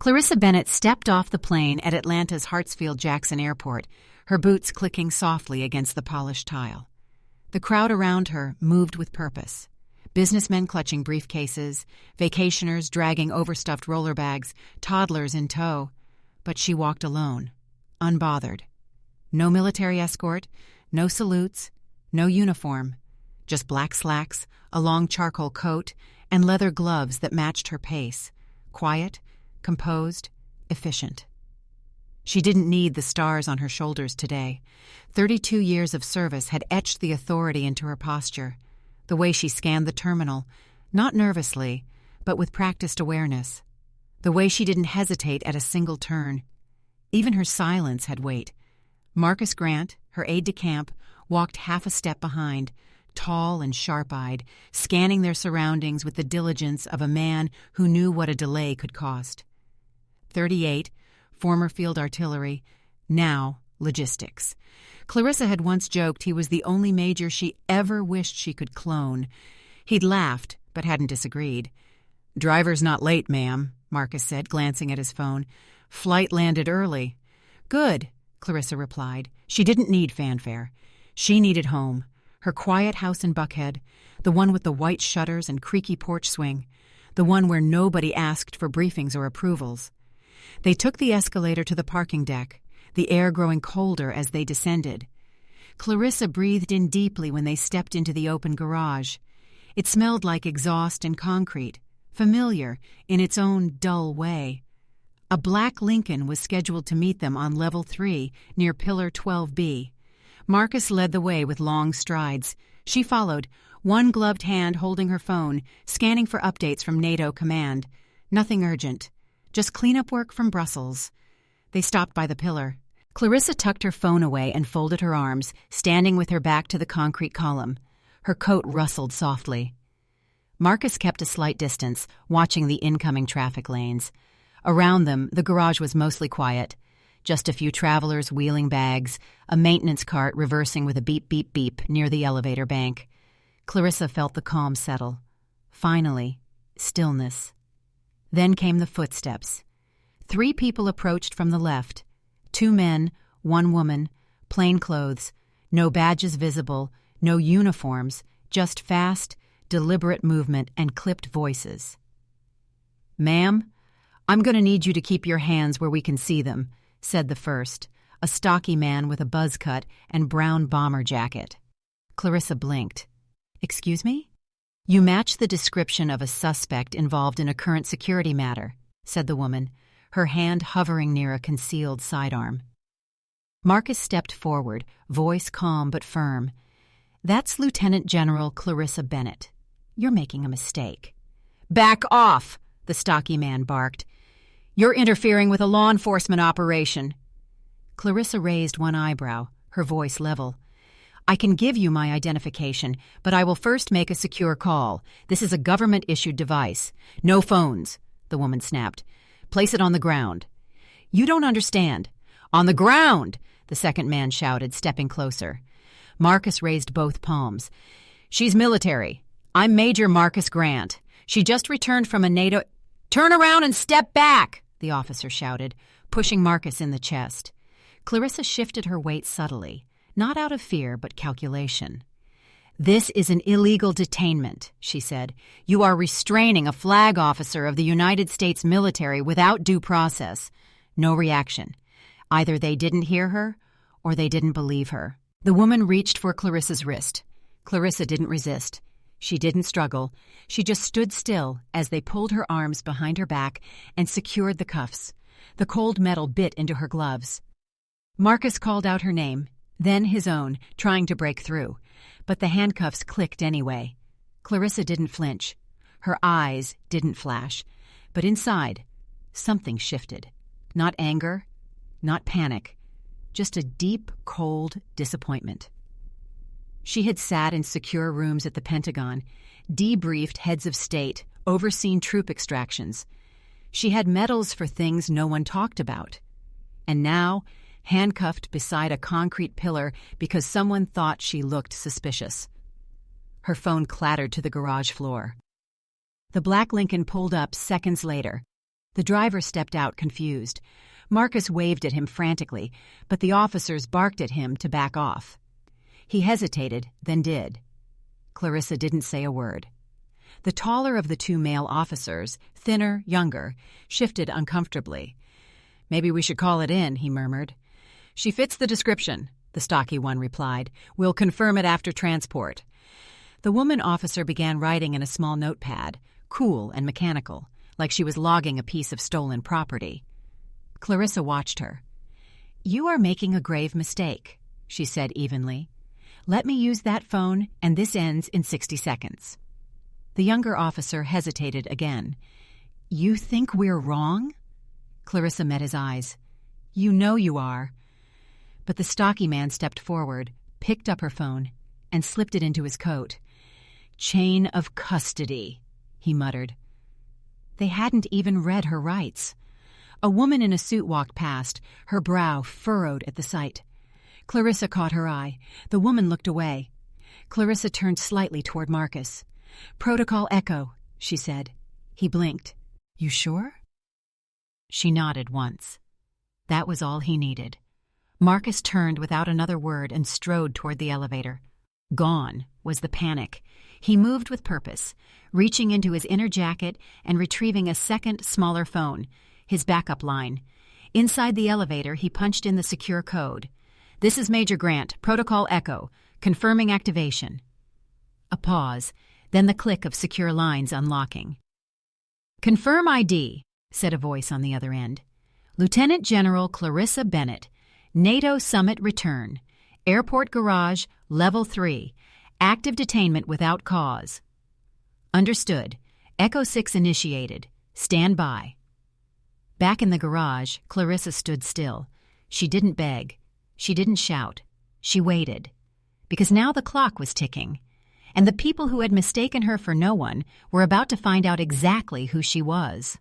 Clarissa Bennett stepped off the plane at Atlanta's Hartsfield-Jackson Airport, her boots clicking softly against the polished tile. The crowd around her moved with purpose. Businessmen clutching briefcases, vacationers dragging overstuffed roller bags, toddlers in tow. But she walked alone, unbothered. No military escort, no salutes, no uniform. Just black slacks, a long charcoal coat, and leather gloves that matched her pace. Quiet, composed, efficient. She didn't need the stars on her shoulders today. 32 years of service had etched the authority into her posture. The way she scanned the terminal, not nervously, but with practiced awareness. The way she didn't hesitate at a single turn. Even her silence had weight. Marcus Grant, her aide-de-camp, walked half a step behind, tall and sharp-eyed, scanning their surroundings with the diligence of a man who knew what a delay could cost. 38, former field artillery, now logistics. Clarissa had once joked he was the only major she ever wished she could clone. He'd laughed, but hadn't disagreed. "Driver's not late, ma'am," Marcus said, glancing at his phone. "Flight landed early." "Good," Clarissa replied. She didn't need fanfare. She needed home. Her quiet house in Buckhead, the one with the white shutters and creaky porch swing, the one where nobody asked for briefings or approvals. They took the escalator to the parking deck, the air growing colder as they descended. Clarissa breathed in deeply when they stepped into the open garage. It smelled like exhaust and concrete, familiar in its own dull way. A black Lincoln was scheduled to meet them on Level 3 near Pillar 12B. Marcus led the way with long strides. She followed, one gloved hand holding her phone, scanning for updates from NATO command. Nothing urgent. Just cleanup work from Brussels. They stopped by the pillar. Clarissa tucked her phone away and folded her arms, standing with her back to the concrete column. Her coat rustled softly. Marcus kept a slight distance, watching the incoming traffic lanes. Around them, the garage was mostly quiet. Just a few travelers wheeling bags, a maintenance cart reversing with a beep, beep, beep near the elevator bank. Clarissa felt the calm settle. Finally, stillness. Then came the footsteps. 3 people approached from the left. 2 men, 1 woman, plain clothes, no badges visible, no uniforms, just fast, deliberate movement and clipped voices. "Ma'am, I'm going to need you to keep your hands where we can see them," said the first, a stocky man with a buzz cut and brown bomber jacket. Clarissa blinked. "Excuse me?" "You match the description of a suspect involved in a current security matter," said the woman, her hand hovering near a concealed sidearm. Marcus stepped forward, voice calm but firm. "That's Lieutenant General Clarissa Bennett. You're making a mistake." "Back off!" the stocky man barked. "You're interfering with a law enforcement operation." Clarissa raised one eyebrow, her voice level. "I can give you my identification, but I will first make a secure call. This is a government-issued device. No phones," the woman snapped. "Place it on the ground." "You don't understand." "On the ground!" the second man shouted, stepping closer. Marcus raised both palms. "She's military. I'm Major Marcus Grant. She just returned from a NATO—" "Turn around and step back!" the officer shouted, pushing Marcus in the chest. Clarissa shifted her weight subtly, not out of fear but calculation. "This is an illegal detainment," she said. "You are restraining a flag officer of the United States military without due process." No reaction. Either they didn't hear her, or they didn't believe her. The woman reached for Clarissa's wrist. Clarissa didn't resist. She didn't struggle. She just stood still as they pulled her arms behind her back and secured the cuffs. The cold metal bit into her gloves. Marcus called out her name, then his own, trying to break through. But the handcuffs clicked anyway. Clarissa didn't flinch. Her eyes didn't flash. But inside, something shifted. Not anger, not panic, just a deep, cold disappointment. She had sat in secure rooms at the Pentagon, debriefed heads of state, overseen troop extractions. She had medals for things no one talked about. And now, handcuffed beside a concrete pillar because someone thought she looked suspicious. Her phone clattered to the garage floor. The black Lincoln pulled up seconds later. The driver stepped out confused. Marcus waved at him frantically, but the officers barked at him to back off. He hesitated, then did. Clarissa didn't say a word. The taller of the two male officers, thinner, younger, shifted uncomfortably. "Maybe we should call it in," he murmured. "She fits the description," the stocky one replied. "We'll confirm it after transport." The woman officer began writing in a small notepad, cool and mechanical, like she was logging a piece of stolen property. Clarissa watched her. "You are making a grave mistake," she said evenly. "Let me use that phone, and this ends in 60 seconds. The younger officer hesitated again. "You think we're wrong?" Clarissa met his eyes. "You know you are." But the stocky man stepped forward, picked up her phone, and slipped it into his coat. "Chain of custody," he muttered. They hadn't even read her rights. A woman in a suit walked past, her brow furrowed at the sight. Clarissa caught her eye. The woman looked away. Clarissa turned slightly toward Marcus. "Protocol Echo," she said. He blinked. "You sure?" She nodded once. That was all he needed. Marcus turned without another word and strode toward the elevator. Gone was the panic. He moved with purpose, reaching into his inner jacket and retrieving a second, smaller phone, his backup line. Inside the elevator, he punched in the secure code. "This is Major Grant, Protocol Echo, confirming activation." A pause, then the click of secure lines unlocking. "Confirm ID," said a voice on the other end. "Lieutenant General Clarissa Bennett, NATO Summit return. Airport garage, level 3. Active detainment without cause." "Understood. Echo 6 initiated. Stand by." Back in the garage, Clarissa stood still. She didn't beg. She didn't shout. She waited. Because now the clock was ticking, and the people who had mistaken her for no one were about to find out exactly who she was.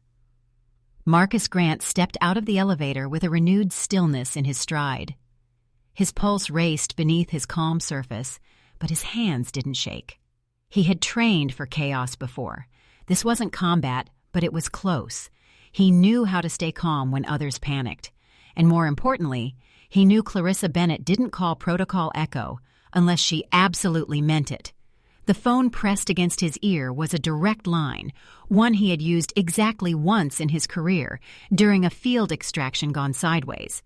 Marcus Grant stepped out of the elevator with a renewed stillness in his stride. His pulse raced beneath his calm surface, but his hands didn't shake. He had trained for chaos before. This wasn't combat, but it was close. He knew how to stay calm when others panicked. And more importantly, he knew Clarissa Bennett didn't call Protocol Echo unless she absolutely meant it. The phone pressed against his ear was a direct line, one he had used exactly once in his career, during a field extraction gone sideways.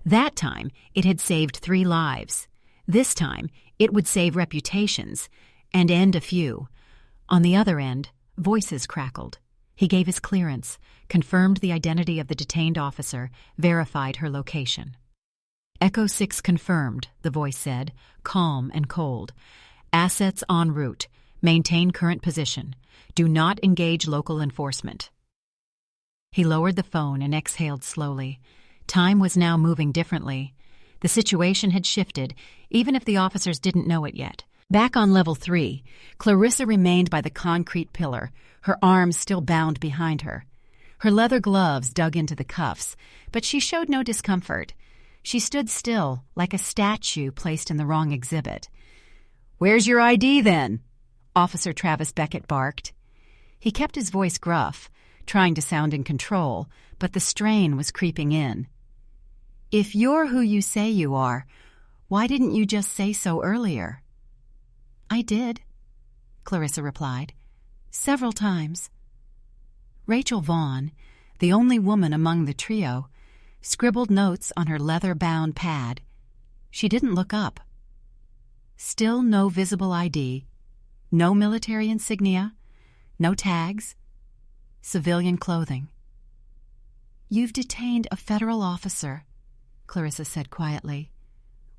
That time, it had saved 3 lives. This time, it would save reputations, and end a few. On the other end, voices crackled. He gave his clearance, confirmed the identity of the detained officer, verified her location. "Echo 6 confirmed," the voice said, calm and cold. "Assets en route. Maintain current position. Do not engage local enforcement." He lowered the phone and exhaled slowly. Time was now moving differently. The situation had shifted, even if the officers didn't know it yet. Back on level 3, Clarissa remained by the concrete pillar, her arms still bound behind her. Her leather gloves dug into the cuffs, but she showed no discomfort. She stood still, like a statue placed in the wrong exhibit. "Where's your ID, then?" Officer Travis Beckett barked. He kept his voice gruff, trying to sound in control, but the strain was creeping in. "If you're who you say you are, why didn't you just say so earlier?" "I did," Clarissa replied. "Several times." Rachel Vaughn, the only woman among the trio, scribbled notes on her leather-bound pad. She didn't look up. Still no visible ID, no military insignia, no tags, civilian clothing. "You've detained a federal officer," Clarissa said quietly,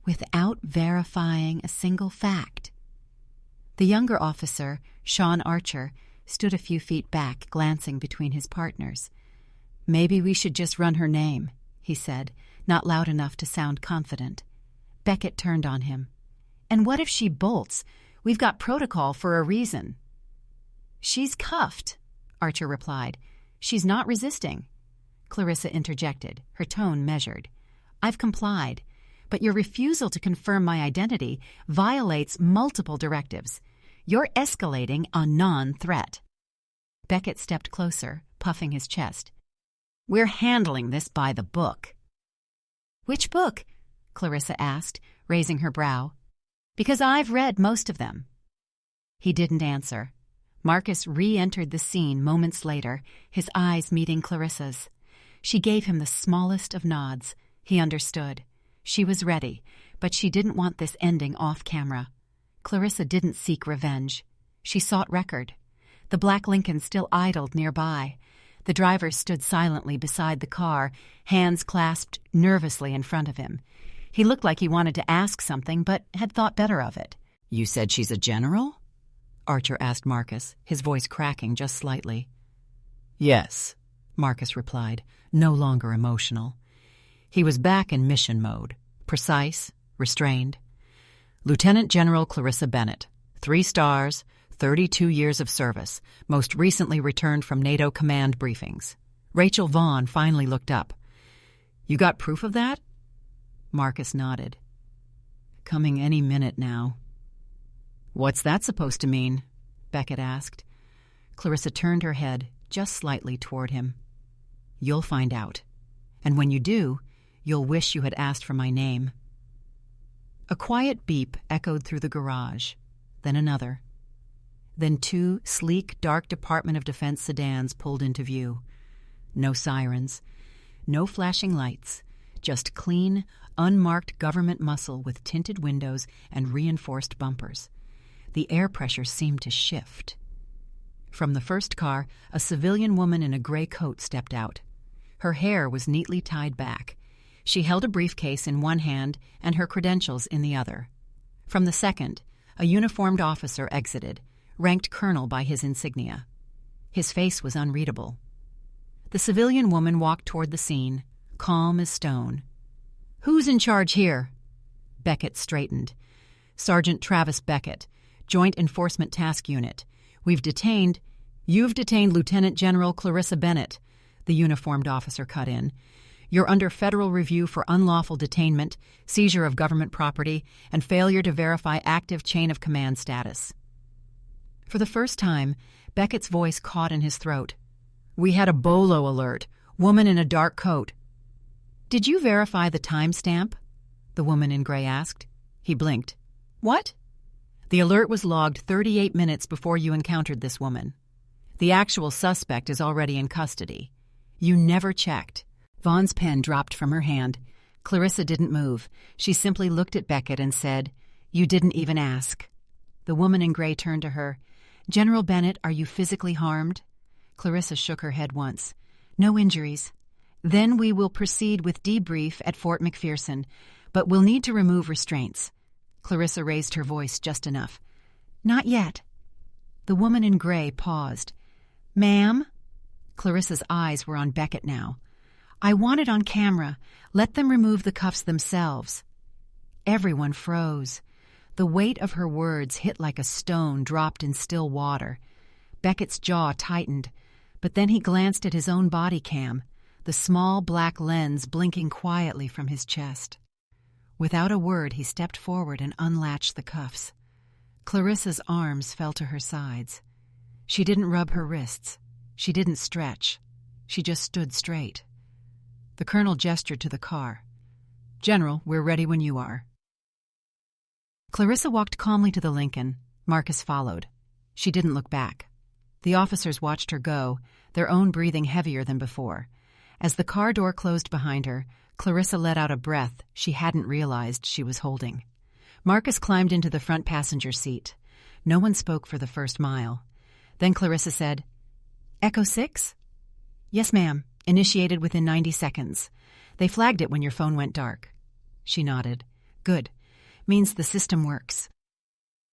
"without verifying a single fact." The younger officer, Sean Archer, stood a few feet back, glancing between his partners. "Maybe we should just run her name," he said, not loud enough to sound confident. Beckett turned on him. "And what if she bolts? We've got protocol for a reason." "She's cuffed," Archer replied. "She's not resisting." Clarissa interjected, her tone measured. "I've complied, but your refusal to confirm my identity violates multiple directives. You're escalating a non-threat." Beckett stepped closer, puffing his chest. We're handling this by the book." "Which book?" Clarissa asked, raising her brow. "Because I've read most of them." He didn't answer. Marcus re-entered the scene moments later, his eyes meeting Clarissa's. She gave him the smallest of nods. He understood. She was ready, but she didn't want this ending off camera. Clarissa didn't seek revenge. She sought record. The black Lincoln still idled nearby. The driver stood silently beside the car, hands clasped nervously in front of him. He looked like he wanted to ask something, but had thought better of it. "You said she's a general?" Archer asked Marcus, his voice cracking just slightly. "Yes," Marcus replied, no longer emotional. He was back in mission mode, precise, restrained. "Lieutenant General Clarissa Bennett, 3 stars, 32 years of service, most recently returned from NATO command briefings." Rachel Vaughn finally looked up. "You got proof of that?" Marcus nodded. "Coming any minute now." "What's that supposed to mean?" Beckett asked. Clarissa turned her head just slightly toward him. "You'll find out. And when you do, you'll wish you had asked for my name." A quiet beep echoed through the garage, then another. Then 2 sleek, dark Department of Defense sedans pulled into view. No sirens, no flashing lights, just clean, unmarked government muscle with tinted windows and reinforced bumpers. The air pressure seemed to shift. From the first car, a civilian woman in a gray coat stepped out. Her hair was neatly tied back. She held a briefcase in one hand and her credentials in the other. From the second, a uniformed officer exited, ranked colonel by his insignia. His face was unreadable. The civilian woman walked toward the scene, calm as stone. "Who's in charge here?" Beckett straightened. "Sergeant Travis Beckett, Joint Enforcement Task Unit. You've detained Lieutenant General Clarissa Bennett," the uniformed officer cut in. "You're under federal review for unlawful detainment, seizure of government property, and failure to verify active chain of command status." For the first time, Beckett's voice caught in his throat. "We had a BOLO alert. Woman in a dark coat." "Did you verify the timestamp?" the woman in gray asked. He blinked. "What?" "The alert was logged 38 minutes before you encountered this woman. The actual suspect is already in custody. You never checked." Vaughn's pen dropped from her hand. Clarissa didn't move. She simply looked at Beckett and said, "You didn't even ask." The woman in gray turned to her. "General Bennett, are you physically harmed?" Clarissa shook her head once. "No injuries." "Then we will proceed with debrief at Fort McPherson, but we'll need to remove restraints." Clarissa raised her voice just enough. "Not yet." The woman in gray paused. "Ma'am?" Clarissa's eyes were on Beckett now. "I want it on camera. Let them remove the cuffs themselves." Everyone froze. The weight of her words hit like a stone dropped in still water. Beckett's jaw tightened, but then he glanced at his own body cam, the small black lens blinking quietly from his chest. Without a word, he stepped forward and unlatched the cuffs. Clarissa's arms fell to her sides. She didn't rub her wrists. She didn't stretch. She just stood straight. The colonel gestured to the car. "General, we're ready when you are." Clarissa walked calmly to the Lincoln. Marcus followed. She didn't look back. The officers watched her go, their own breathing heavier than before. As the car door closed behind her, Clarissa let out a breath she hadn't realized she was holding. Marcus climbed into the front passenger seat. No one spoke for the first mile. Then Clarissa said, "Echo 6? "Yes, ma'am. Initiated within 90 seconds. They flagged it when your phone went dark." She nodded. "Good. Means the system works."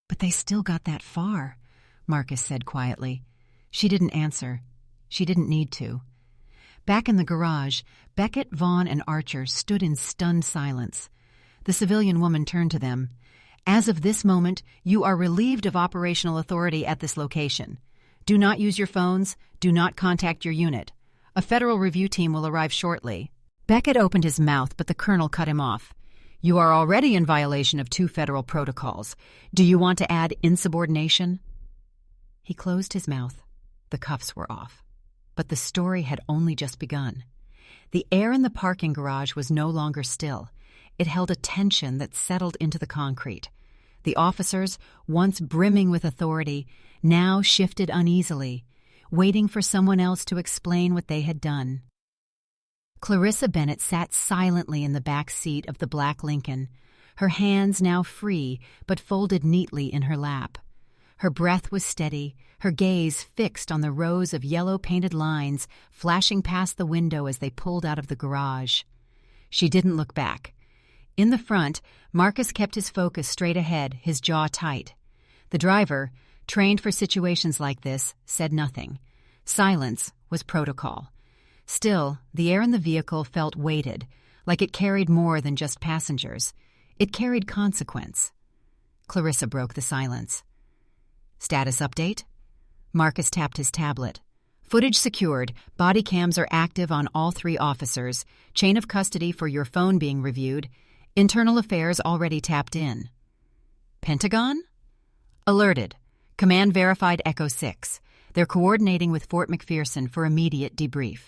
"But they still got that far," Marcus said quietly. She didn't answer. She didn't need to. Back in the garage, Beckett, Vaughn, and Archer stood in stunned silence. The civilian woman turned to them. "As of this moment, you are relieved of operational authority at this location. Do not use your phones. Do not contact your unit. A federal review team will arrive shortly." Beckett opened his mouth, but the colonel cut him off. "You are already in violation of 2 federal protocols. Do you want to add insubordination?" He closed his mouth. The cuffs were off. But the story had only just begun. The air in the parking garage was no longer still. It held a tension that settled into the concrete. The officers, once brimming with authority, now shifted uneasily, waiting for someone else to explain what they had done. Clarissa Bennett sat silently in the back seat of the black Lincoln, her hands now free but folded neatly in her lap. Her breath was steady, her gaze fixed on the rows of yellow-painted lines flashing past the window as they pulled out of the garage. She didn't look back. In the front, Marcus kept his focus straight ahead, his jaw tight. The driver, trained for situations like this, said nothing. Silence was protocol. Still, the air in the vehicle felt weighted, like it carried more than just passengers. It carried consequence. Clarissa broke the silence. Status update? Marcus tapped his tablet. Footage secured. Body cams are active on all 3 officers. Chain of custody for your phone being reviewed. Internal affairs already tapped in. Pentagon? Alerted. Command verified Echo 6. They're coordinating with Fort McPherson for immediate debrief.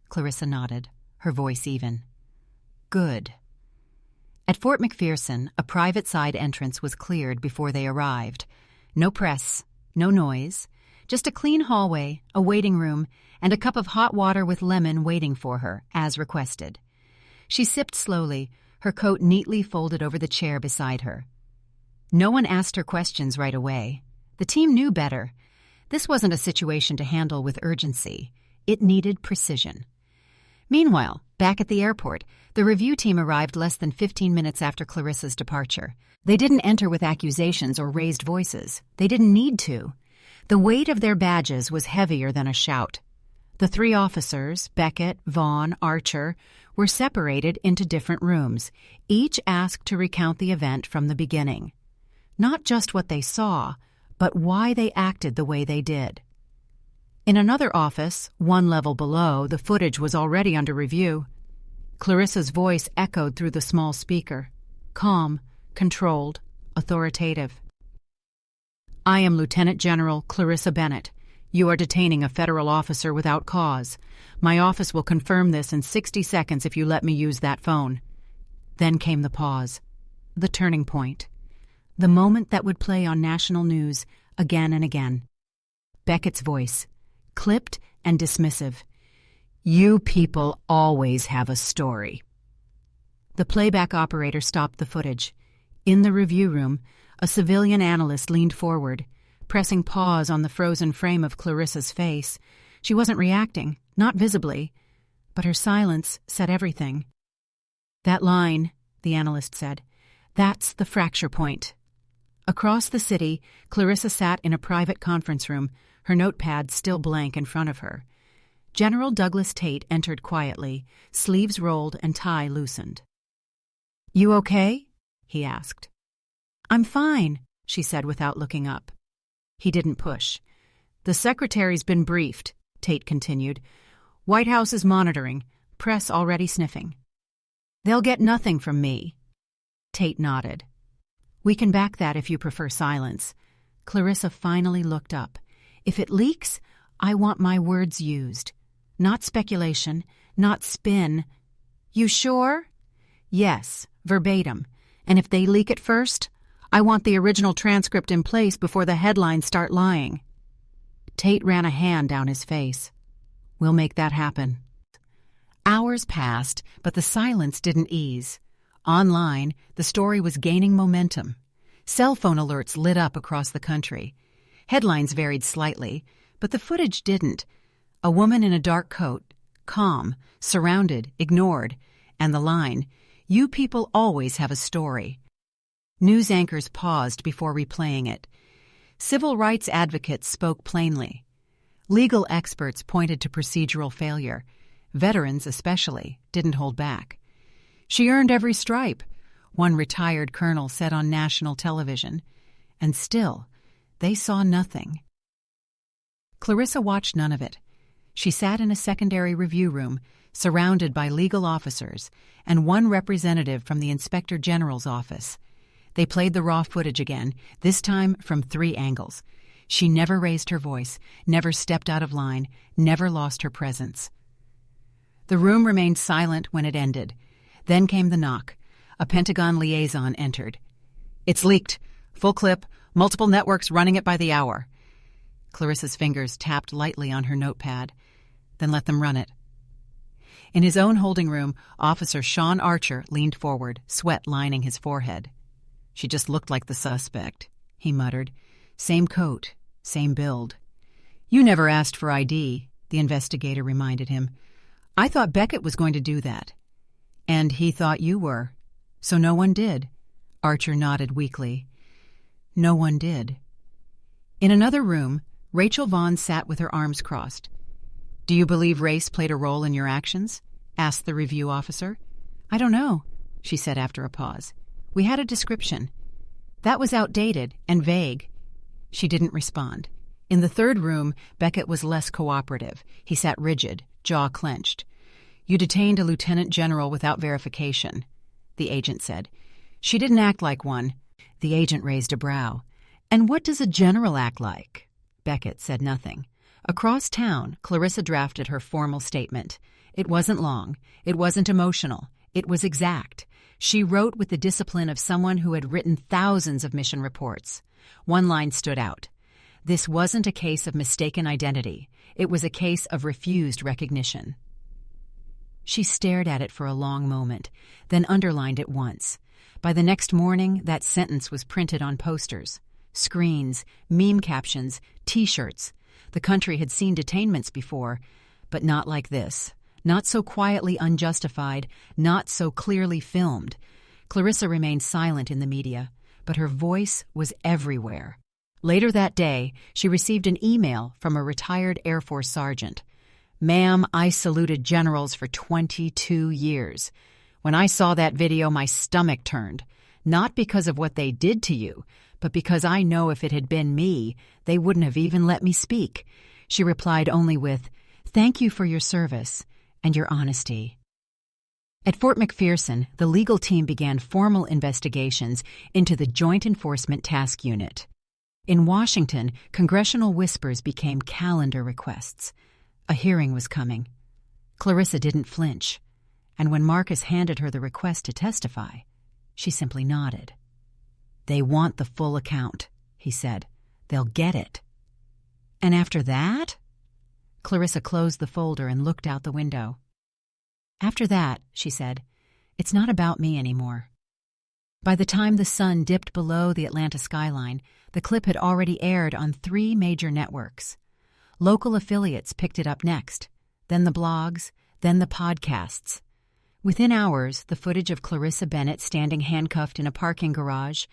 Clarissa nodded, her voice even. Good. At Fort McPherson, a private side entrance was cleared before they arrived. No press, no noise, just a clean hallway, a waiting room, and a cup of hot water with lemon waiting for her, as requested. She sipped slowly, her coat neatly folded over the chair beside her. No one asked her questions right away. The team knew better. This wasn't a situation to handle with urgency. It needed precision. Meanwhile, back at the airport, the review team arrived less than 15 minutes after Clarissa's departure. They didn't enter with accusations or raised voices. They didn't need to. The weight of their badges was heavier than a shout. The 3 officers, Beckett, Vaughn, Archer, were separated into different rooms, each asked to recount the event from the beginning. Not just what they saw, but why they acted the way they did. In another office, 1 level below, the footage was already under review. Clarissa's voice echoed through the small speaker, calm, controlled, authoritative. I am Lieutenant General Clarissa Bennett. You are detaining a federal officer without cause. My office will confirm this in 60 seconds if you let me use that phone. Then came the pause, the turning point, the moment that would play on national news again and again. Beckett's voice, clipped and dismissive. You people always have a story. The playback operator stopped the footage. In the review room, a civilian analyst leaned forward, pressing pause on the frozen frame of Clarissa's face. She wasn't reacting, not visibly, but her silence said everything. That line, the analyst said, that's the fracture point. Across the city, Clarissa sat in a private conference room, her notepad still blank in front of her. General Douglas Tate entered quietly, sleeves rolled and tie loosened. You okay? He asked. I'm fine, she said without looking up. He didn't push. The secretary's been briefed, Tate continued. White House is monitoring, press already sniffing. They'll get nothing from me. Tate nodded. We can back that if you prefer silence. Clarissa finally looked up. If it leaks, I want my words used. Not speculation, not spin. You sure? Yes, verbatim. And if they leak it first, I want the original transcript in place before the headlines start lying. Tate ran a hand down his face. We'll make that happen. Hours passed, but the silence didn't ease. Online, the story was gaining momentum. Cell phone alerts lit up across the country. Headlines varied slightly, but the footage didn't. A woman in a dark coat, calm, surrounded, ignored, and the line, "You people always have a story." News anchors paused before replaying it. Civil rights advocates spoke plainly. Legal experts pointed to procedural failure. Veterans, especially, didn't hold back. She earned every stripe, one retired colonel said on national television. And still, they saw nothing. Clarissa watched none of it. She sat in a secondary review room, surrounded by legal officers, and one representative from the Inspector General's office. They played the raw footage again, this time from 3 angles. She never raised her voice, never stepped out of line, never lost her presence. The room remained silent when it ended. Then came the knock. A Pentagon liaison entered. "It's leaked. Full clip. Multiple networks running it by the hour." Clarissa's fingers tapped lightly on her notepad. "Then let them run it." In his own holding room, Officer Sean Archer leaned forward, sweat lining his forehead. "She just looked like the suspect," he muttered. "Same coat, same build." "You never asked for ID," the investigator reminded him. "I thought Beckett was going to do that." "And he thought you were. So no one did." Archer nodded weakly. "No one did." In another room, Rachel Vaughn sat with her arms crossed. "Do you believe race played a role in your actions?" asked the review officer. "I don't know," she said after a pause. "We had a description. That was outdated and vague." She didn't respond. In the third room, Beckett was less cooperative. He sat rigid, jaw clenched. "You detained a lieutenant general without verification," the agent said. "She didn't act like one." The agent raised a brow. "And what does a general act like?" Beckett said nothing. Across town, Clarissa drafted her formal statement. It wasn't long. It wasn't emotional. It was exact. She wrote with the discipline of someone who had written thousands of mission reports. One line stood out. This wasn't a case of mistaken identity. It was a case of refused recognition. She stared at it for a long moment, then underlined it once. By the next morning, that sentence was printed on posters, screens, meme captions, T-shirts. The country had seen detainments before, but not like this. Not so quietly unjustified, not so clearly filmed. Clarissa remained silent in the media, but her voice was everywhere. Later that day, she received an email from a retired Air Force sergeant. "Ma'am, I saluted generals for 22 years. When I saw that video, my stomach turned. Not because of what they did to you, but because I know if it had been me, they wouldn't have even let me speak." She replied only with, "Thank you for your service and your honesty." At Fort McPherson, the legal team began formal investigations into the Joint Enforcement Task Unit. In Washington, congressional whispers became calendar requests. A hearing was coming. Clarissa didn't flinch, and when Marcus handed her the request to testify, she simply nodded. "They want the full account," he said. "They'll get it." "And after that?" Clarissa closed the folder and looked out the window. "After that," she said, "it's not about me anymore." By the time the sun dipped below the Atlanta skyline, the clip had already aired on 3 major networks. Local affiliates picked it up next, then the blogs, then the podcasts. Within hours, the footage of Clarissa Bennett standing handcuffed in a parking garage,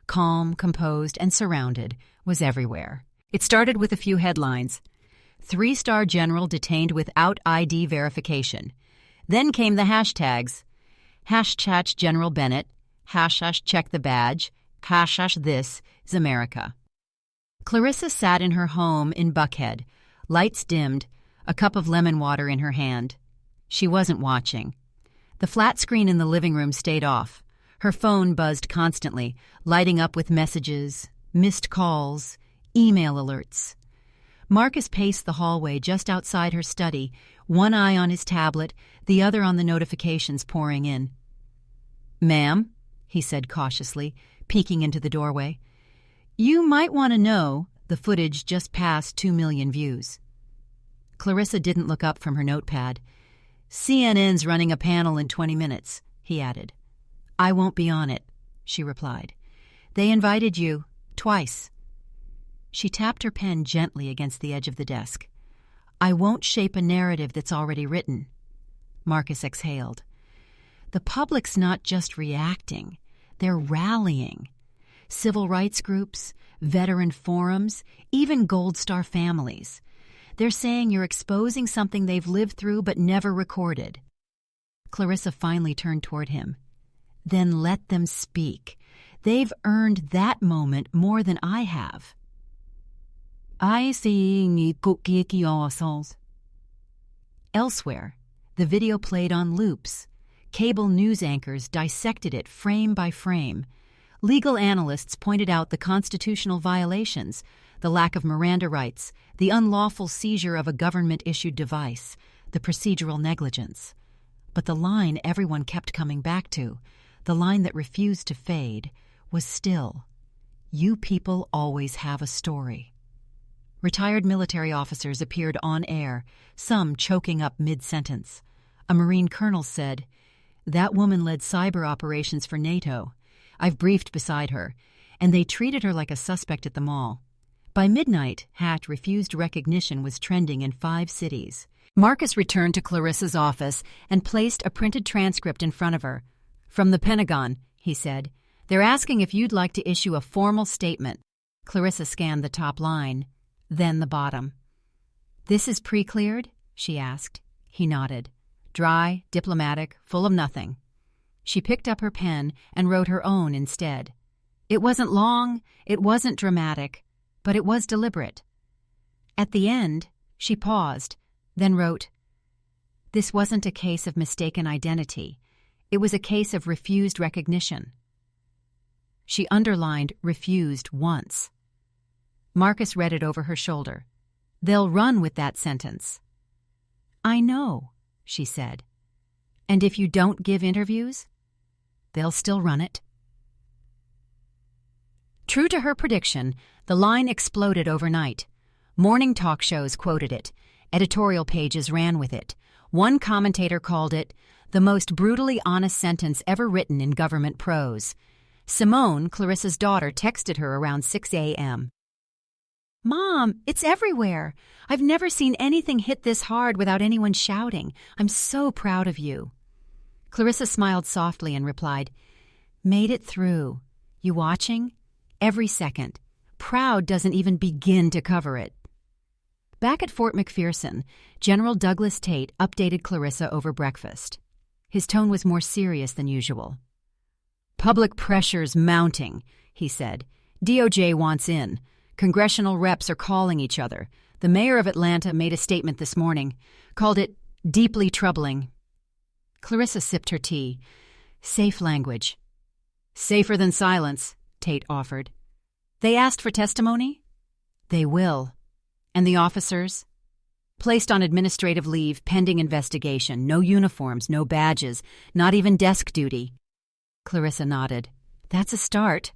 calm, composed, and surrounded, was everywhere. It started with a few headlines. 3-star general detained without ID verification. Then came the hashtags. # General Bennett, # check the badge, # this is America. Clarissa sat in her home in Buckhead, lights dimmed, a cup of lemon water in her hand. She wasn't watching. The flat screen in the living room stayed off. Her phone buzzed constantly, lighting up with messages, missed calls, email alerts. Marcus paced the hallway just outside her study, one eye on his tablet, the other on the notifications pouring in. "Ma'am," he said cautiously, peeking into the doorway. "You might want to know the footage just passed 2 million views." Clarissa didn't look up from her notepad. "CNN's running a panel in 20 minutes, he added. "I won't be on it," she replied. "They invited you, twice." She tapped her pen gently against the edge of the desk. "I won't shape a narrative that's already written." Marcus exhaled. "The public's not just reacting, they're rallying. Civil rights groups, veteran forums, even Gold Star families. They're saying you're exposing something they've lived through but never recorded." Clarissa finally turned toward him. "Then let them speak. They've earned that moment more than I have." Elsewhere, the video played on loops. Cable news anchors dissected it frame by frame. Legal analysts pointed out the constitutional violations, the lack of Miranda rights, the unlawful seizure of a government-issued device, the procedural negligence. But the line everyone kept coming back to, the line that refused to fade, was still, "You people always have a story." Retired military officers appeared on air, some choking up mid-sentence. A Marine colonel said, "That woman led cyber operations for NATO. I've briefed beside her, and they treated her like a suspect at the mall." By midnight, refused recognition was trending in 5 cities. Marcus returned to Clarissa's office and placed a printed transcript in front of her. "From the Pentagon," he said. "They're asking if you'd like to issue a formal statement." Clarissa scanned the top line, then the bottom. "This is pre-cleared?" she asked. He nodded. Dry, diplomatic, full of nothing. She picked up her pen and wrote her own instead. It wasn't long, it wasn't dramatic, but it was deliberate. At the end, she paused, then wrote, "This wasn't a case of mistaken identity. It was a case of refused recognition." She underlined refused once. Marcus read it over her shoulder. "They'll run with that sentence." "I know," she said. "And if you don't give interviews, they'll still run it." True to her prediction, the line exploded overnight. Morning talk shows quoted it. Editorial pages ran with it. One commentator called it the most brutally honest sentence ever written in government prose. Simone, Clarissa's daughter, texted her around 6 a.m. "Mom, it's everywhere. I've never seen anything hit this hard without anyone shouting. I'm so proud of you." Clarissa smiled softly and replied, "Made it through. You watching? Every second. Proud doesn't even begin to cover it." Back at Fort McPherson, General Douglas Tate updated Clarissa over breakfast. His tone was more serious than usual. "Public pressure's mounting," he said. "DOJ wants in. Congressional reps are calling each other. The mayor of Atlanta made a statement this morning, called it deeply troubling." Clarissa sipped her tea. Safe language. "Safer than silence," Tate offered. "They asked for testimony?" "They will." "And the officers?" "Placed on administrative leave pending investigation. No uniforms, no badges, not even desk duty." Clarissa nodded. "That's a start."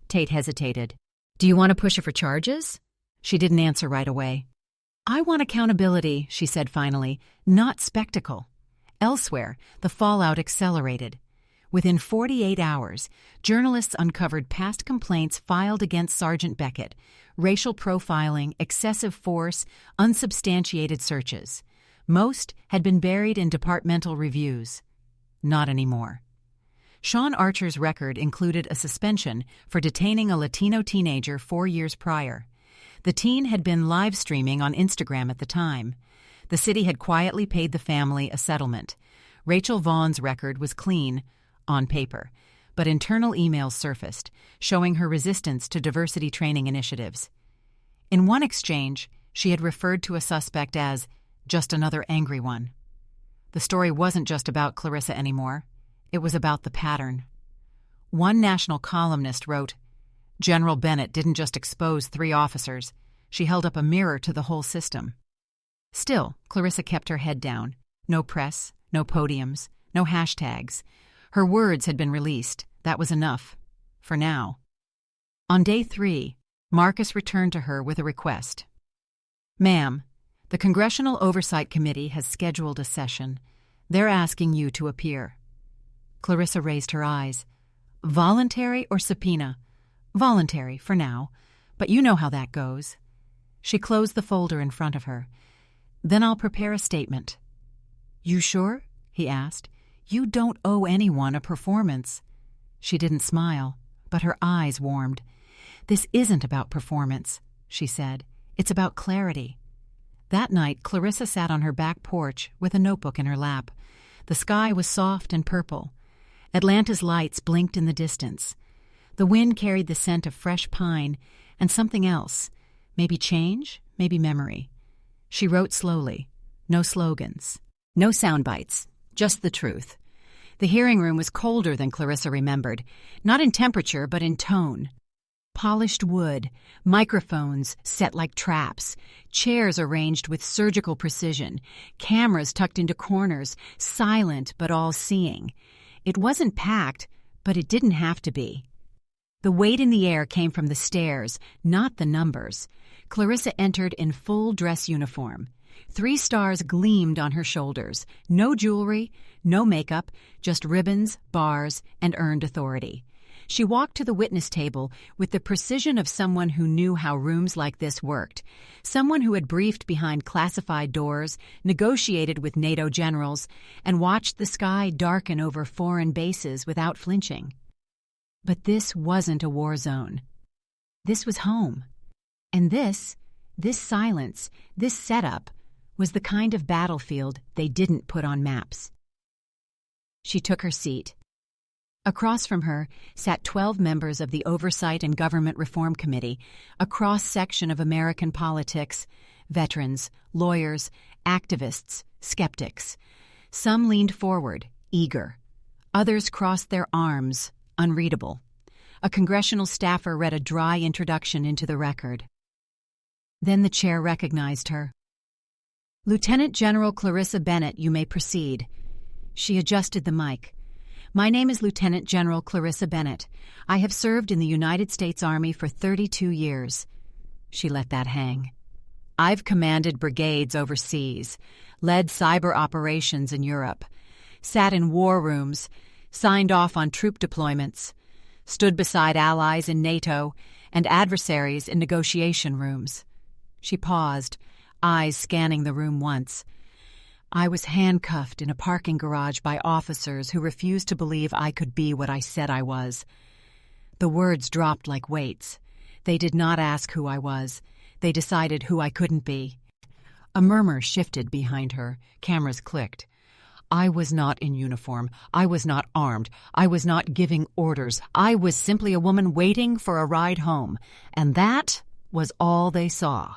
Tate hesitated. "Do you want to push her for charges?" She didn't answer right away. "I want accountability," she said finally, "not spectacle." Elsewhere, the fallout accelerated. Within 48 hours, journalists uncovered past complaints filed against Sergeant Beckett, racial profiling, excessive force, unsubstantiated searches. Most had been buried in departmental reviews. Not anymore. Sean Archer's record included a suspension for detaining a Latino teenager 4 years prior. The teen had been live streaming on Instagram at the time. The city had quietly paid the family a settlement. Rachel Vaughn's record was clean, on paper, but internal emails surfaced, showing her resistance to diversity training initiatives. In one exchange, she had referred to a suspect as just another angry one. The story wasn't just about Clarissa anymore. It was about the pattern. One national columnist wrote, "General Bennett didn't just expose 3 officers. She held up a mirror to the whole system." Still, Clarissa kept her head down. No press, no podiums, no hashtags. Her words had been released. That was enough. For now. On day 3, Marcus returned to her with a request. "Ma'am, the Congressional Oversight Committee has scheduled a session. They're asking you to appear." Clarissa raised her eyes. "Voluntary or subpoena?" "Voluntary, for now. But you know how that goes." She closed the folder in front of her. "Then I'll prepare a statement." "You sure?" he asked. "You don't owe anyone a performance." She didn't smile, but her eyes warmed. "This isn't about performance," she said. "It's about clarity." That night, Clarissa sat on her back porch with a notebook in her lap. The sky was soft and purple. Atlanta's lights blinked in the distance. The wind carried the scent of fresh pine and something else, maybe change, maybe memory. She wrote slowly. No slogans. No sound bites. Just the truth. The hearing room was colder than Clarissa remembered, not in temperature but in tone. Polished wood, microphones set like traps, chairs arranged with surgical precision, cameras tucked into corners, silent but all-seeing. It wasn't packed, but it didn't have to be. The weight in the air came from the stairs, not the numbers. Clarissa entered in full dress uniform. 3 stars gleamed on her shoulders. No jewelry, no makeup, just ribbons, bars, and earned authority. She walked to the witness table with the precision of someone who knew how rooms like this worked, someone who had briefed behind classified doors, negotiated with NATO generals, and watched the sky darken over foreign bases without flinching. But this wasn't a war zone. This was home. And this silence, this setup, was the kind of battlefield they didn't put on maps. She took her seat. Across from her sat 12 members of the Oversight and Government Reform Committee, a cross-section of American politics, veterans, lawyers, activists, skeptics. Some leaned forward, eager. Others crossed their arms, unreadable. A congressional staffer read a dry introduction into the record. Then the chair recognized her. "Lieutenant General Clarissa Bennett, you may proceed." She adjusted the mic. "My name is Lieutenant General Clarissa Bennett. I have served in the United States Army for 32 years. She let that hang. "I've commanded brigades overseas, led cyber operations in Europe, sat in war rooms, signed off on troop deployments, stood beside allies in NATO and adversaries in negotiation rooms." She paused, eyes scanning the room once. "I was handcuffed in a parking garage by officers who refused to believe I could be what I said I was." The words dropped like weights. They did not ask who I was. They decided who I couldn't be. A murmur shifted behind her. Cameras clicked. "I was not in uniform. I was not armed. I was not giving orders. I was simply a woman waiting for a ride home." And that was all they saw.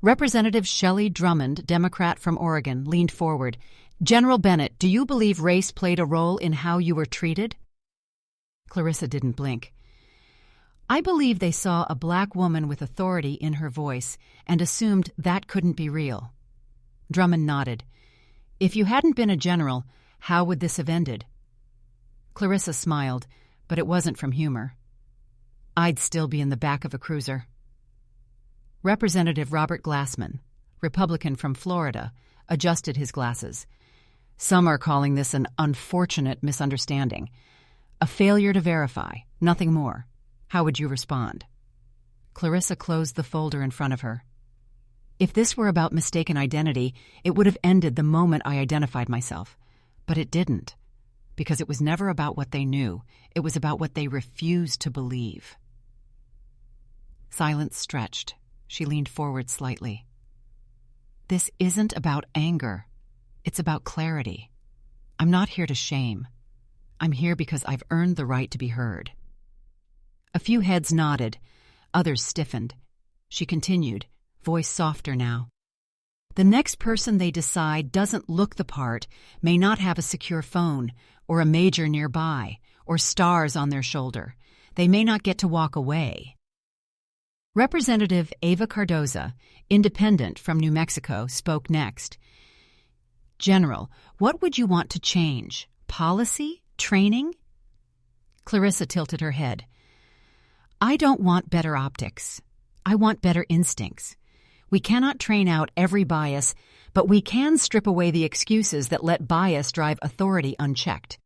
Representative Shelley Drummond, Democrat from Oregon, leaned forward. "General Bennett, do you believe race played a role in how you were treated?" Clarissa didn't blink. "I believe they saw a black woman with authority in her voice and assumed that couldn't be real." Drummond nodded. "If you hadn't been a general, how would this have ended?" Clarissa smiled, but it wasn't from humor. "I'd still be in the back of a cruiser." Representative Robert Glassman, Republican from Florida, adjusted his glasses. "Some are calling this an unfortunate misunderstanding. A failure to verify, nothing more. How would you respond?" Clarissa closed the folder in front of her. "If this were about mistaken identity, it would have ended the moment I identified myself. But it didn't, because it was never about what they knew. It was about what they refused to believe." Silence stretched. She leaned forward slightly. "This isn't about anger. It's about clarity. I'm not here to shame. I'm here because I've earned the right to be heard." A few heads nodded. Others stiffened. She continued, voice softer now. "The next person they decide doesn't look the part, may not have a secure phone, or a major nearby, or stars on their shoulder. They may not get to walk away." Representative Ava Cardoza, independent from New Mexico, spoke next. "General, what would you want to change? Policy? Training?" Clarissa tilted her head. "I don't want better optics. I want better instincts. We cannot train out every bias, but we can strip away the excuses that let bias drive authority unchecked."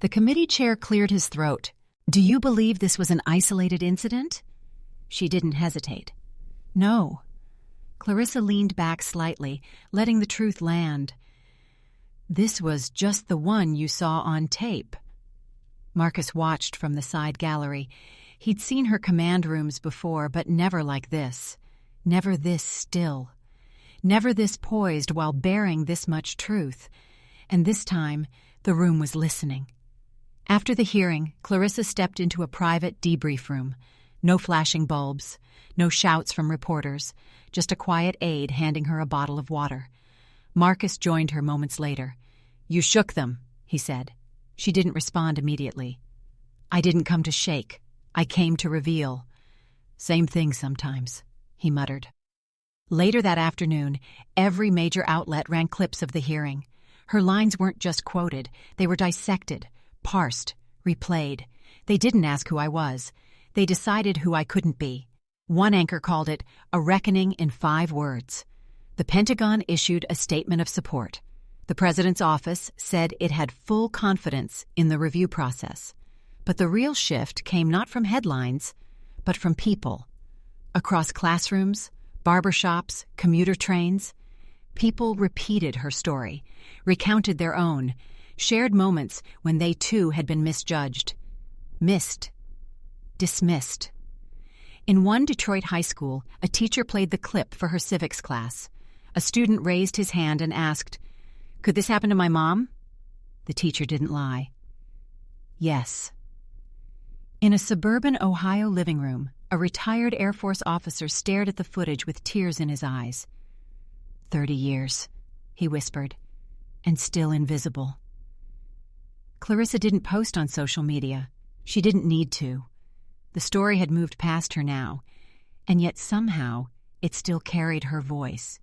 The committee chair cleared his throat. "Do you believe this was an isolated incident?" She didn't hesitate. "No." Clarissa leaned back slightly, letting the truth land. "This was just the one you saw on tape." Marcus watched from the side gallery. He'd seen her command rooms before, but never like this. Never this still. Never this poised while bearing this much truth. And this time, the room was listening. After the hearing, Clarissa stepped into a private debrief room. No flashing bulbs, no shouts from reporters, just a quiet aide handing her a bottle of water. Marcus joined her moments later. "You shook them," he said. She didn't respond immediately. "I didn't come to shake. I came to reveal. Same thing sometimes, he muttered. Later that afternoon, every major outlet ran clips of the hearing. Her lines weren't just quoted, they were dissected, parsed, replayed. They didn't ask who I was. They decided who I couldn't be. One anchor called it a reckoning in 5 words. The Pentagon issued a statement of support. The president's office said it had full confidence in the review process. But the real shift came not from headlines, but from people. Across classrooms, barbershops, commuter trains, people repeated her story, recounted their own, shared moments when they too had been misjudged, missed, dismissed. In one Detroit high school, a teacher played the clip for her civics class. A student raised his hand and asked, "Could this happen to my mom?" The teacher didn't lie. Yes. In a suburban Ohio living room, a retired Air Force officer stared at the footage with tears in his eyes. 30 years, he whispered, and still invisible. Clarissa didn't post on social media. She didn't need to. The story had moved past her now, and yet somehow it still carried her voice.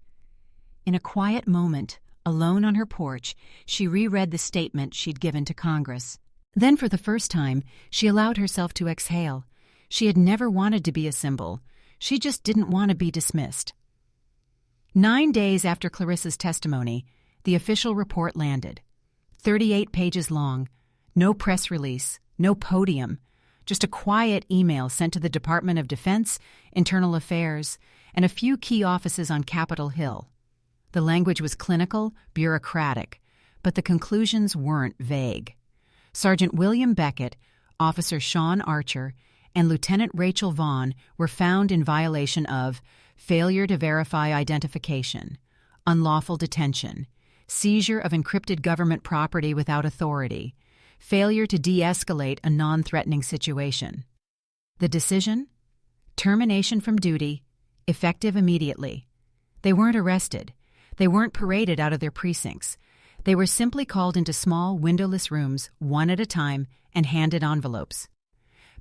In a quiet moment, alone on her porch, she reread the statement she'd given to Congress. Then for the first time, she allowed herself to exhale. She had never wanted to be a symbol. She just didn't want to be dismissed. 9 days after Clarissa's testimony, the official report landed. 38 pages long, no press release, no podium, just a quiet email sent to the Department of Defense, Internal Affairs, and a few key offices on Capitol Hill. The language was clinical, bureaucratic, but the conclusions weren't vague. Sergeant William Beckett, Officer Sean Archer, and Lieutenant Rachel Vaughn were found in violation of failure to verify identification, unlawful detention, seizure of encrypted government property without authority, failure to de-escalate a non-threatening situation. The decision? Termination from duty, effective immediately. They weren't arrested. They weren't paraded out of their precincts. They were simply called into small, windowless rooms, one at a time, and handed envelopes.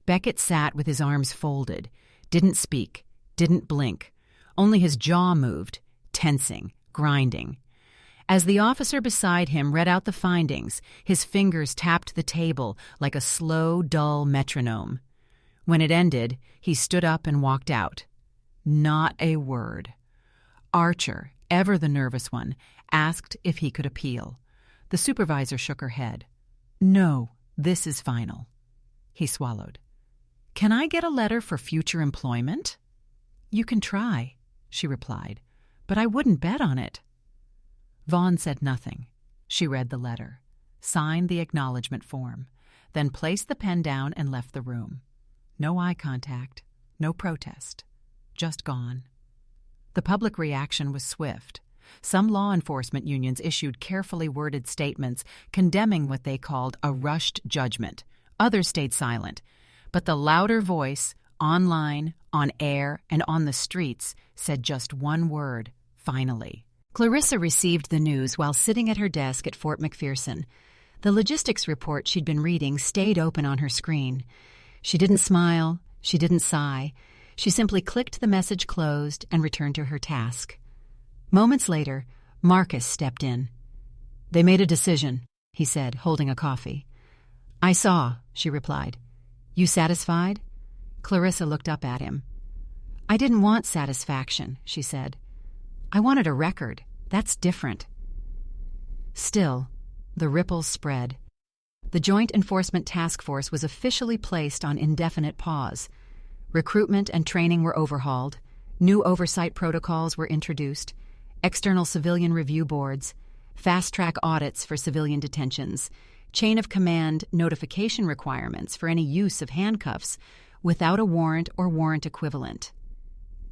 Beckett sat with his arms folded, didn't speak, didn't blink. Only his jaw moved, tensing, grinding. As the officer beside him read out the findings, his fingers tapped the table like a slow, dull metronome. When it ended, he stood up and walked out. Not a word. Archer, ever the nervous one, asked if he could appeal. The supervisor shook her head. "No, this is final." He swallowed. "Can I get a letter for future employment?" "You can try," she replied, "but I wouldn't bet on it." Vaughn said nothing. She read the letter, signed the acknowledgement form, then placed the pen down and left the room. No eye contact, no protest, just gone. The public reaction was swift. Some law enforcement unions issued carefully worded statements condemning what they called a rushed judgment. Others stayed silent. But the louder voice, online, on air, and on the streets, said just one word: finally. Clarissa received the news while sitting at her desk at Fort McPherson. The logistics report she'd been reading stayed open on her screen. She didn't smile. She didn't sigh. She simply clicked the message closed and returned to her task. Moments later, Marcus stepped in. "They made a decision," he said, holding a coffee. "I saw," she replied. "You satisfied?" Clarissa looked up at him. "I didn't want satisfaction," she said. "I wanted a record. That's different." Still, the ripples spread. The Joint Enforcement Task Force was officially placed on indefinite pause. Recruitment and training were overhauled. New oversight protocols were introduced. External civilian review boards. Fast-track audits for civilian detentions. Chain of command notification requirements for any use of handcuffs without a warrant or warrant equivalent.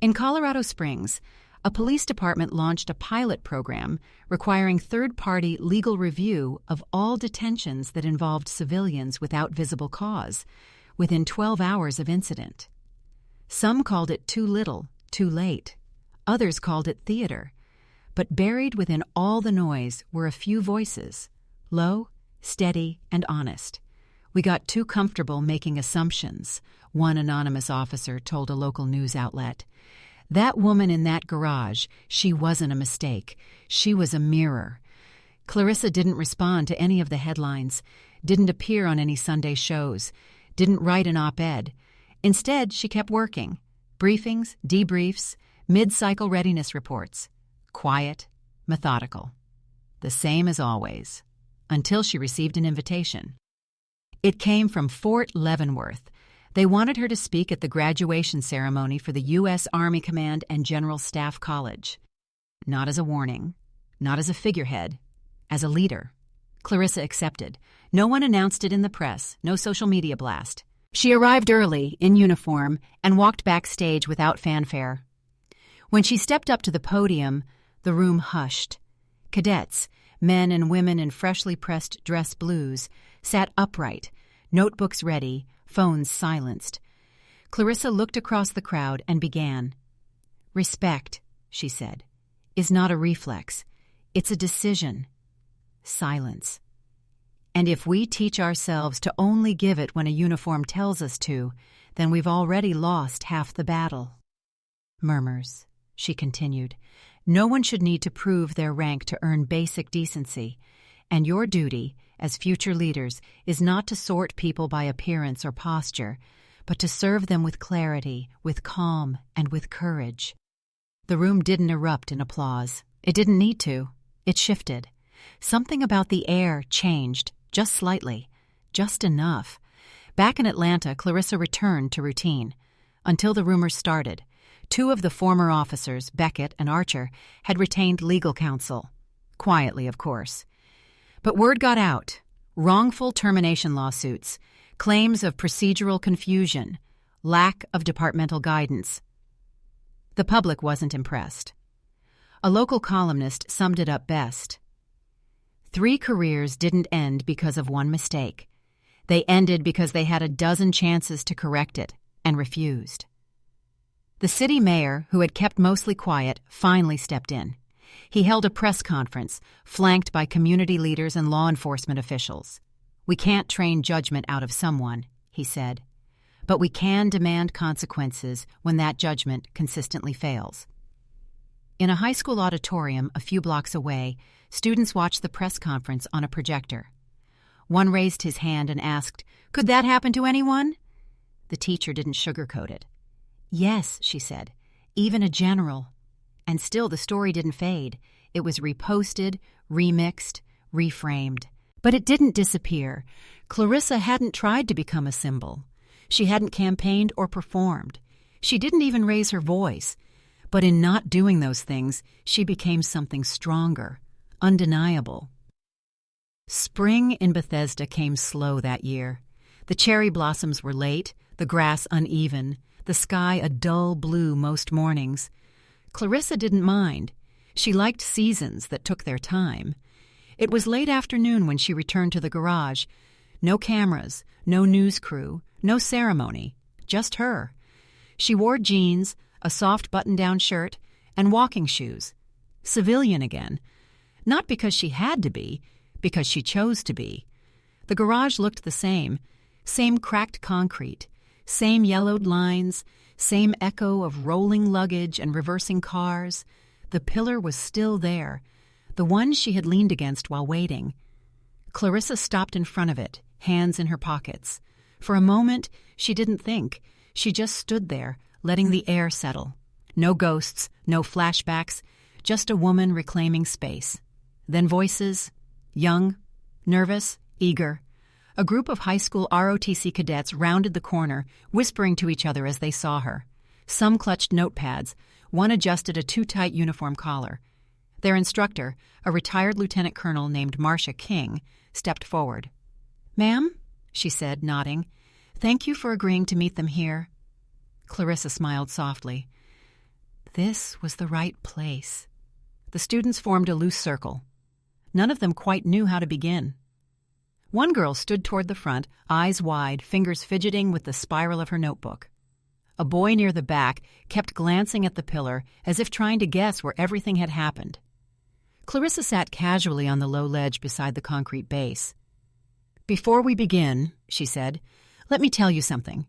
In Colorado Springs, a police department launched a pilot program requiring third-party legal review of all detentions that involved civilians without visible cause, within 12 hours of incident. Some called it too little, too late. Others called it theater. But buried within all the noise were a few voices, low, steady, and honest. "We got too comfortable making assumptions," one anonymous officer told a local news outlet. "That woman in that garage, she wasn't a mistake. She was a mirror." Clarissa didn't respond to any of the headlines, didn't appear on any Sunday shows, didn't write an op-ed. Instead, she kept working. Briefings, debriefs, mid-cycle readiness reports. Quiet, methodical. The same as always. Until she received an invitation. It came from Fort Leavenworth. They wanted her to speak at the graduation ceremony for the U.S. Army Command and General Staff College. Not as a warning, not as a figurehead, as a leader. Clarissa accepted. No one announced it in the press, no social media blast. She arrived early, in uniform, and walked backstage without fanfare. When she stepped up to the podium, the room hushed. Cadets, men and women in freshly pressed dress blues, sat upright, notebooks ready, phones silenced. Clarissa looked across the crowd and began. "Respect," she said, "is not a reflex. It's a decision." Silence. "And if we teach ourselves to only give it when a uniform tells us to, then we've already lost half the battle." Murmurs. She continued. "No one should need to prove their rank to earn basic decency, and your duty, as future leaders, is not to sort people by appearance or posture, but to serve them with clarity, with calm, and with courage." The room didn't erupt in applause. It didn't need to. It shifted. Something about the air changed, just slightly, just enough. Back in Atlanta, Clarissa returned to routine. Until the rumors started, two of the former officers, Beckett and Archer, had retained legal counsel. Quietly, of course. But word got out. Wrongful termination lawsuits, claims of procedural confusion, lack of departmental guidance. The public wasn't impressed. A local columnist summed it up best. 3 careers didn't end because of one mistake. They ended because they had a dozen chances to correct it and refused. The city mayor, who had kept mostly quiet, finally stepped in. He held a press conference, flanked by community leaders and law enforcement officials. "We can't train judgment out of someone," he said, "but we can demand consequences when that judgment consistently fails." In a high school auditorium a few blocks away, students watched the press conference on a projector. One raised his hand and asked, "Could that happen to anyone?" The teacher didn't sugarcoat it. "Yes," she said, "even a general." And still the story didn't fade. It was reposted, remixed, reframed. But it didn't disappear. Clarissa hadn't tried to become a symbol. She hadn't campaigned or performed. She didn't even raise her voice. But in not doing those things, she became something stronger, undeniable. Spring in Bethesda came slow that year. The cherry blossoms were late, the grass uneven, the sky a dull blue most mornings. Clarissa didn't mind. She liked seasons that took their time. It was late afternoon when she returned to the garage. No cameras, no news crew, no ceremony, just her. She wore jeans, a soft button-down shirt, and walking shoes. Civilian again. Not because she had to be, because she chose to be. The garage looked the same cracked concrete, same yellowed lines, same echo of rolling luggage and reversing cars. The pillar was still there, the one she had leaned against while waiting. Clarissa stopped in front of it, hands in her pockets. For a moment, she didn't think. She just stood there, letting the air settle. No ghosts, no flashbacks, just a woman reclaiming space. Then voices, young, nervous, eager. A group of high school ROTC cadets rounded the corner, whispering to each other as they saw her. Some clutched notepads. One adjusted a too-tight uniform collar. Their instructor, a retired lieutenant colonel named Marcia King, stepped forward. "Ma'am," she said, nodding, "thank you for agreeing to meet them here." Clarissa smiled softly. This was the right place. The students formed a loose circle. None of them quite knew how to begin. One girl stood toward the front, eyes wide, fingers fidgeting with the spiral of her notebook. A boy near the back kept glancing at the pillar as if trying to guess where everything had happened. Clarissa sat casually on the low ledge beside the concrete base. "Before we begin," she said, "let me tell you something."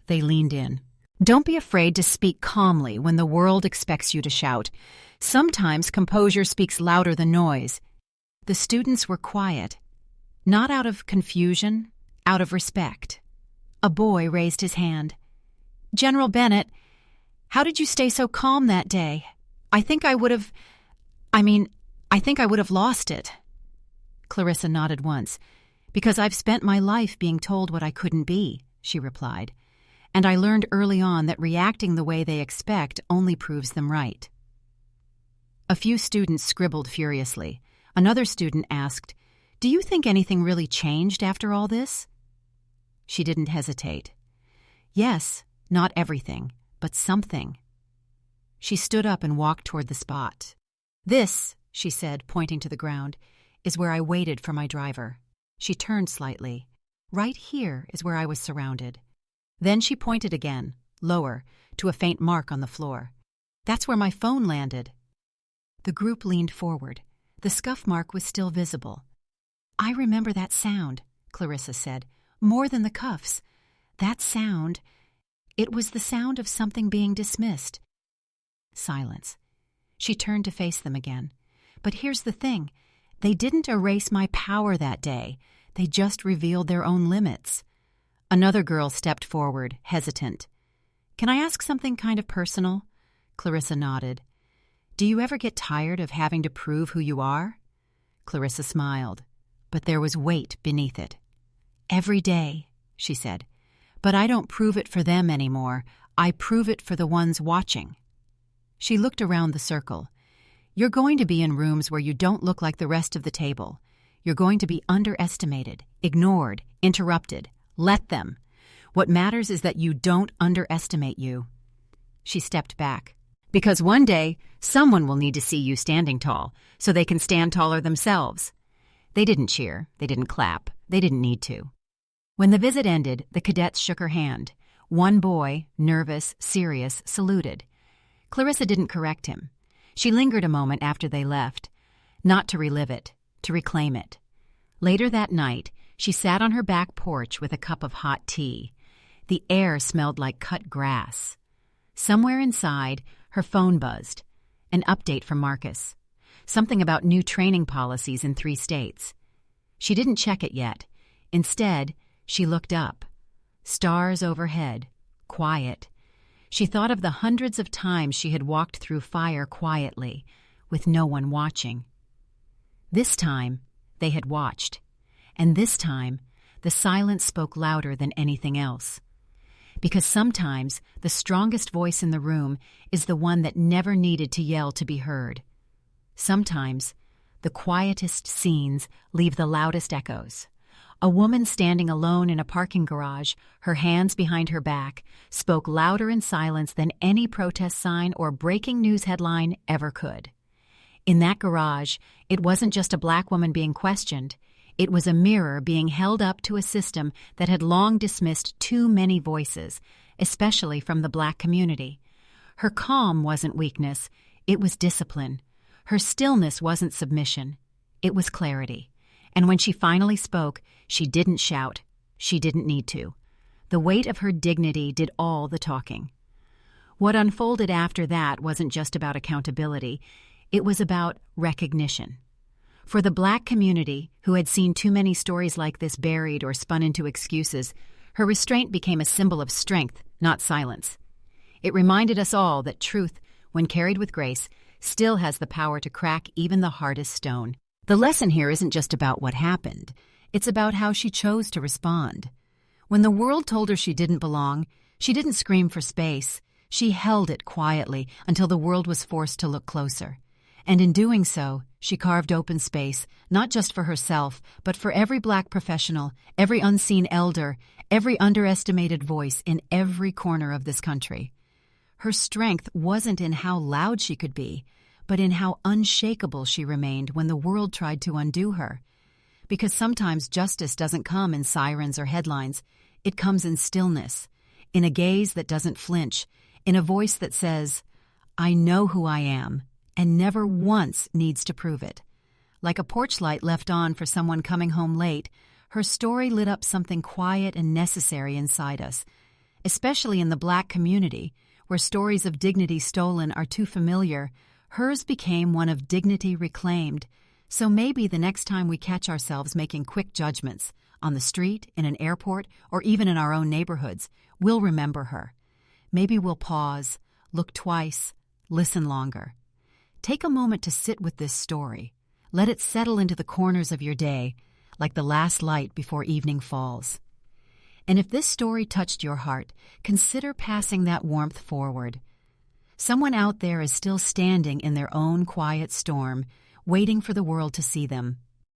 They leaned in. "Don't be afraid to speak calmly when the world expects you to shout. Sometimes composure speaks louder than noise." The students were quiet, not out of confusion, out of respect. A boy raised his hand. "General Bennett, how did you stay so calm that day? I think I would have lost it." Clarissa nodded once. "Because I've spent my life being told what I couldn't be," she replied. "And I learned early on that reacting the way they expect only proves them right." A few students scribbled furiously. Another student asked, "Do you think anything really changed after all this?" She didn't hesitate. "Yes, not everything, but something." She stood up and walked toward the spot. "This," she said, pointing to the ground, "is where I waited for my driver." She turned slightly. "Right here is where I was surrounded." Then she pointed again, lower, to a faint mark on the floor. "That's where my phone landed." The group leaned forward. The scuff mark was still visible. "I remember that sound," Clarissa said, "more than the cuffs. That sound, it was the sound of something being dismissed." Silence. She turned to face them again. "But here's the thing. They didn't erase my power that day. They just revealed their own limits." Another girl stepped forward, hesitant. "Can I ask something kind of personal?" Clarissa nodded. "Do you ever get tired of having to prove who you are?" Clarissa smiled, but there was weight beneath it. "Every day," she said. "But I don't prove it for them anymore. I prove it for the ones watching." She looked around the circle. "You're going to be in rooms where you don't look like the rest of the table. You're going to be underestimated, ignored, interrupted. Let them. What matters is that you don't underestimate you." She stepped back. "Because one day, someone will need to see you standing tall, so they can stand taller themselves." They didn't cheer. They didn't clap. They didn't need to. When the visit ended, the cadets shook her hand. One boy, nervous, serious, saluted. Clarissa didn't correct him. She lingered a moment after they left, not to relive it, to reclaim it. Later that night, she sat on her back porch with a cup of hot tea. The air smelled like cut grass. Somewhere inside, her phone buzzed. An update from Marcus. Something about new training policies in 3 states. She didn't check it yet. Instead, she looked up. Stars overhead. Quiet. She thought of the hundreds of times she had walked through fire quietly, with no one watching. This time, they had watched. And this time, the silence spoke louder than anything else. Because sometimes the strongest voice in the room is the one that never needed to yell to be heard. Sometimes the quietest scenes leave the loudest echoes. A woman standing alone in a parking garage, her hands behind her back, spoke louder in silence than any protest sign or breaking news headline ever could. In that garage, it wasn't just a black woman being questioned. It was a mirror being held up to a system that had long dismissed too many voices, especially from the black community. Her calm wasn't weakness, it was discipline. Her stillness wasn't submission, it was clarity. And when she finally spoke, she didn't shout. She didn't need to. The weight of her dignity did all the talking. What unfolded after that wasn't just about accountability, it was about recognition. For the black community, who had seen too many stories like this buried or spun into excuses, her restraint became a symbol of strength, not silence. It reminded us all that truth, when carried with grace, still has the power to crack even the hardest stone. The lesson here isn't just about what happened. It's about how she chose to respond. When the world told her she didn't belong, she didn't scream for space. She held it quietly until the world was forced to look closer. And in doing so, she carved open space, not just for herself, but for every black professional, every unseen elder, every underestimated voice in every corner of this country. Her strength wasn't in how loud she could be, but in how unshakable she remained when the world tried to undo her. Because sometimes justice doesn't come in sirens or headlines. It comes in stillness, in a gaze that doesn't flinch, in a voice that says, "I know who I am," and never once needs to prove it. Like a porch light left on for someone coming home late, Her story lit up something quiet and necessary inside us, especially in the Black community, where stories of dignity stolen are too familiar. Hers became one of dignity reclaimed. So maybe the next time we catch ourselves making quick judgments, on the street, in an airport, or even in our own neighborhoods, we'll remember her. Maybe we'll pause, look twice, listen longer. Take a moment to sit with this story. Let it settle into the corners of your day, like the last light before evening falls. And if this story touched your heart, consider passing that warmth forward. Someone out there is still standing in their own quiet storm, waiting for the world to see them.